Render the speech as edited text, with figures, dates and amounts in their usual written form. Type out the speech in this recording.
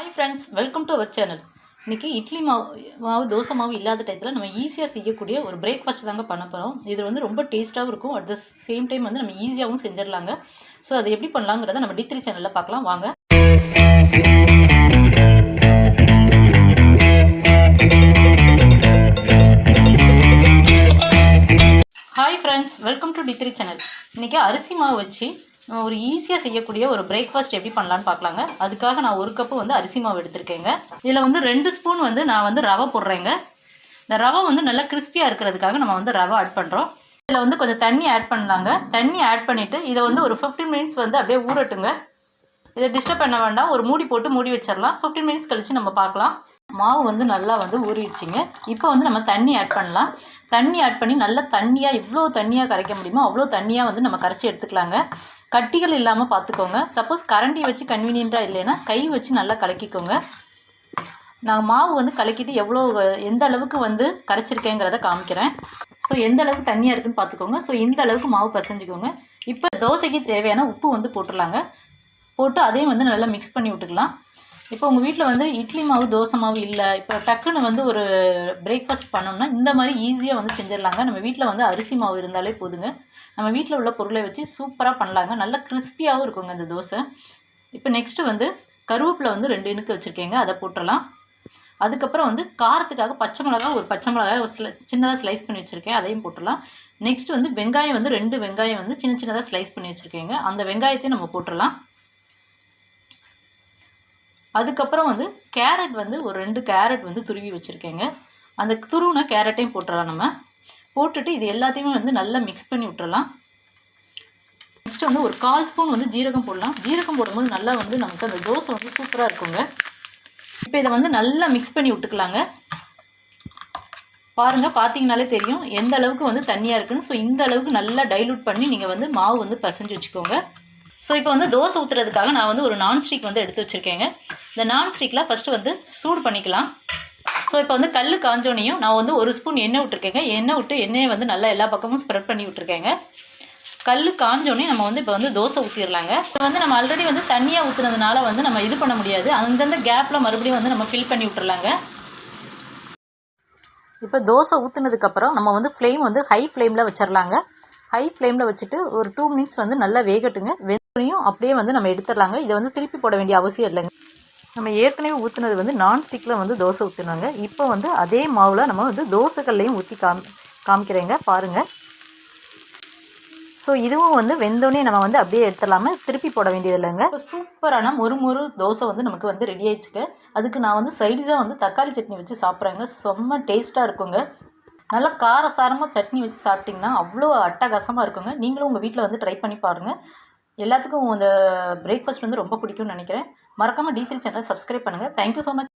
Hi friends, welcome to our channel. இன்றைக்கி இட்லி மாவு தோசை மாவு இல்லாத டயத்தில் நம்ம ஈஸியாக செய்யக்கூடிய ஒரு பிரேக்ஃபாஸ்ட் தாங்க பண்ண போகிறோம். இது வந்து ரொம்ப டேஸ்ட்டாகவும் இருக்கும். அட் த சேம் டைம் வந்து நம்ம ஈஸியாகவும் செஞ்சிடலாங்க. ஸோ அதை எப்படி பண்ணலாங்கிறத நம்ம D3 சேனலில் பார்க்கலாம் வாங்க. Hi friends, welcome to D3 channel. இன்றைக்கி அரிசி மாவு வச்சு ஒரு ஈஸியாக செய்யக்கூடிய ஒரு பிரேக்ஃபாஸ்ட் எப்படி பண்ணலான்னு பார்க்கலாங்க. அதுக்காக நான் 1 கப்பு வந்து அரிசி மாவு எடுத்திருக்கேங்க. இதில் வந்து 2 ஸ்பூன் வந்து நான் வந்து ரவை போடுறேங்க. இந்த ரவை வந்து நல்லா கிறிஸ்பியாக இருக்கிறதுக்காக நம்ம வந்து ரவை ஆட் பண்ணுறோம். இதில் வந்து கொஞ்சம் தண்ணி ஆட் பண்ணலாங்க. தண்ணி ஆட் பண்ணிவிட்டு இதை வந்து ஒரு 15 மினிட்ஸ் வந்து அப்படியே ஊறட்டுங்க. இதை டிஸ்டர்ப் பண்ண வேண்டாம். ஒரு மூடி போட்டு மூடி வச்சிடலாம். 15 மினிட்ஸ் கழித்து நம்ம பார்க்கலாம். மாவு வந்து நல்லா வந்து ஊறிடுச்சிங்க. இப்போ வந்து நம்ம தண்ணி ஆட் பண்ணலாம். தண்ணி ஆட் பண்ணி நல்லா தண்ணியாக எவ்வளோ தண்ணியாக கரைக்க முடியுமோ அவ்வளோ தண்ணியாக வந்து நம்ம கரைச்சி எடுத்துக்கலாங்க. கட்டிகள் இல்லாமல் பார்த்துக்கோங்க. சப்போஸ் கரண்டி வச்சு கன்வீனியண்ட்டாக இல்லைன்னா கை வச்சு நல்லா கலக்கிக்கோங்க. நான் மாவு வந்து கலக்கிட்டு எந்த அளவுக்கு வந்து கரைச்சிருக்கேங்கிறத காமிக்கிறேன். ஸோ எந்த அளவுக்கு தண்ணியாக இருக்குன்னு பார்த்துக்கோங்க. ஸோ இந்த அளவுக்கு மாவு பசைஞ்சிக்கோங்க. இப்போ தோசைக்கு தேவையான உப்பு வந்து போட்டுடலாங்க. போட்டு அதையும் வந்து நல்லா மிக்ஸ் பண்ணி விட்டுக்கலாம். இப்போ உங்கள் வீட்டில் வந்து இட்லி மாவு தோசை மாவு இல்லை, இப்போ டக்குன்னு வந்து ஒரு பிரேக்ஃபாஸ்ட் பண்ணோம்னா இந்த மாதிரி ஈஸியாக வந்து செஞ்சிடலாங்க. நம்ம வீட்டில் வந்து அரிசி மாவு இருந்தாலே போதுங்க. நம்ம வீட்டில் உள்ள பொருளை வச்சு சூப்பராக பண்ணலாங்க. நல்லா கிறிஸ்பியாகவும் இருக்குங்க இந்த தோசை. இப்போ நெக்ஸ்ட்டு வந்து கருவேப்பிலை வந்து 2 இனுக்கு வச்சுருக்கேங்க, அதை போட்டுடலாம். அதுக்கப்புறம் வந்து காரத்துக்காக பச்சை மிளகாய் சின்னதாக ஸ்லைஸ் பண்ணி வச்சுருக்கேன், அதையும் போட்டுடலாம். நெக்ஸ்ட் வந்து வெங்காயம் வந்து 2 வெங்காயம் வந்து சின்னதாக ஸ்லைஸ் பண்ணி வச்சுருக்கேங்க, அந்த வெங்காயத்தையும் நம்ம போட்டுடலாம். அதுக்கப்புறம் வந்து கேரட் வந்து ஒரு 2 கேரட் வந்து துருவி வச்சுருக்கேங்க, அந்த துருவின கேரட்டையும் போட்டுடலாம். நம்ம போட்டுட்டு இது எல்லாத்தையுமே வந்து நல்லா மிக்ஸ் பண்ணி விட்டுறலாம். நெக்ஸ்ட் வந்து ஒரு 1/4 ஸ்பூன் வந்து ஜீரகம் போடலாம். ஜீரகம் போடும்போது நல்லா வந்து நமக்கு அந்த தோசை வந்து சூப்பராக இருக்குங்க. இப்போ இதை வந்து நல்லா மிக்ஸ் பண்ணி விட்டுக்கலாங்க. பாருங்கள், பார்த்தீங்கனாலே தெரியும் எந்த அளவுக்கு வந்து தண்ணியாக இருக்குன்னு. ஸோ இந்த அளவுக்கு நல்லா டைலூட் பண்ணி நீங்கள் வந்து மாவு வந்து பசைஞ்சு வச்சுக்கோங்க. ஸோ இப்போ வந்து தோசை ஊற்றுறதுக்காக நான் வந்து ஒரு நான்ஸ்டிக் வந்து எடுத்து வச்சுருக்கேங்க. இந்த நான்ஸ்டிக்கில் ஃபஸ்ட்டு வந்து சூடு பண்ணிக்கலாம். ஸோ இப்போ வந்து கல் காஞ்சோனையும் நான் வந்து 1 ஸ்பூன் எண்ணெய் விட்டுருக்கேங்க. எண்ணெய் விட்டு எண்ணெயை வந்து நல்லா எல்லா பக்கமும் ஸ்ப்ரெட் பண்ணி விட்டுருக்கேங்க. கல் காஞ்சோடனே நம்ம வந்து இப்போ வந்து தோசை ஊற்றிடலாங்க. இப்போ வந்து நம்ம ஆல்ரெடி வந்து தண்ணியாக ஊற்றுனதுனால வந்து நம்ம இது பண்ண முடியாது. அந்தந்த கேப்பில் மறுபடியும் வந்து நம்ம ஃபில் பண்ணி விட்டுறலாங்க. இப்போ தோசை ஊற்றுனதுக்கப்புறம் நம்ம வந்து ஃப்ளேம் வந்து ஹை ஃப்ளேமில் வச்சிடலாங்க. ஹை ஃப்ளேமில் வச்சுட்டு ஒரு 2 மினிட்ஸ் வந்து நல்லா வேகட்டுங்க. வெந்தனையும் அப்படியே வந்து நம்ம எடுத்துடலாங்க. இதை வந்து திருப்பி போட வேண்டிய அவசியம் இல்லைங்க. நம்ம ஏற்கனவே ஊற்றுனது வந்து நான்ஸ்டிக்கில் வந்து தோசை ஊற்றினாங்க. இப்போ வந்து அதே மாவில் நம்ம வந்து தோசைக்கல்லையும் ஊற்றி காமிக்கிறேங்க பாருங்கள். ஸோ இதுவும் வந்து வெந்தோடனே நம்ம வந்து அப்படியே எடுத்துடலாமல் திருப்பி போட வேண்டியது இல்லைங்க. சூப்பரான மொறு தோசை வந்து நமக்கு வந்து ரெடி ஆயிடுச்சுங்க. அதுக்கு நான் வந்து சைடிஷாக வந்து தக்காளி சட்னி வச்சு சாப்பிட்றேங்க. செம்ம டேஸ்ட்டாக இருக்குங்க. நல்லா காரசாரமாக சட்னி வச்சு சாப்பிட்டிங்கன்னா அவ்வளோ அட்டகாசமாக இருக்குங்க. நீங்களும் உங்கள் வீட்டில் வந்து ட்ரை பண்ணி பாருங்கள். எல்லாத்துக்கும் இந்த பிரேக்ஃபாஸ்ட் வந்து ரொம்ப பிடிக்கும்னு நினைக்கிறேன். மறக்காமல் D3 சேனலை சப்ஸ்கிரைப் பண்ணுங்கள். Thank you so much.